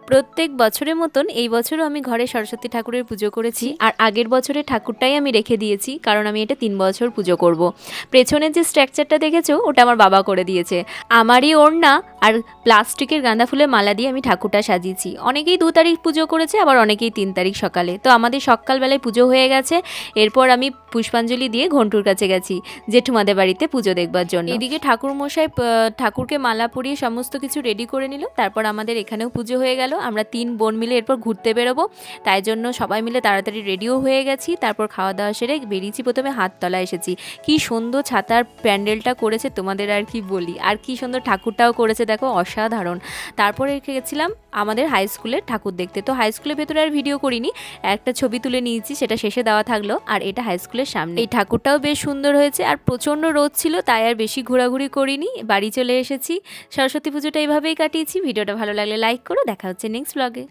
প্রত্যেক বছরের মতন এই বছরও আমি ঘরে সরস্বতী ঠাকুরের পুজো করেছি। আর আগের বছরের ঠাকুরটাই আমি রেখে দিয়েছি, কারণ আমি এটা 3 বছর পুজো করব। পেছনের যে স্ট্রাকচারটা দেখেছো ওটা আমার বাবা করে দিয়েছে। আমারই ওড়না আর প্লাস্টিকের গাঁদা ফুলের মালা দিয়ে আমি ঠাকুরটা সাজিয়েছি। অনেকেই 2 তারিখ পুজো করেছে, আবার অনেকেই 3 তারিখ সকালে। তো আমাদের সকালবেলায় পুজো হয়ে গেছে। এরপর আমি পুষ্পাঞ্জলি দিয়ে ঘন্টুর কাছে গেছি জেঠুমাদের বাড়িতে পুজো দেখবার জন্য। এদিকে ঠাকুরমশাই ঠাকুরকে মালা পরিয়ে সমস্ত কিছু রেডি করে নিল। তারপর আমাদের এখানেও পুজো হয়ে গেল। আমরা 3 বোন মিলে এরপর ঘুরতে বেরোবো, তাই জন্য সবাই মিলে তাড়াতাড়ি রেডিও হয়ে গেছি। তারপর খাওয়া দাওয়া সেরে বেরিয়েছি। প্রথমে হাততলা এসেছি। কি সুন্দর ছাতার প্যান্ডেলটা করেছে, তোমাদের আর কি বলি। আর কি সুন্দর ঠাকুরটাও করেছে, দেখো অসাধারণ। তারপরে গেছিলাম আমাদের হাই স্কুলের ঠাকুর দেখতে। তো হাই স্কুলের ভেতরে আর ভিডিও করিনি, একটা ছবি তুলে নিয়েছি, সেটা শেষে দেওয়া থাকলো। আর এটা হাই স্কুলের সামনে। এই ঠাকুরটাও বেশ সুন্দর হয়েছে। আর প্রচণ্ড রোদ ছিল, তাই আর বেশি ঘোরাঘুরি করিনি, বাড়ি চলে এসেছি। সরস্বতী পুজোটা এইভাবেই কাটিয়েছি। ভিডিওটা ভালো লাগলে লাইক করো। দেখা হচ্ছে নেক্সট ব্লগে।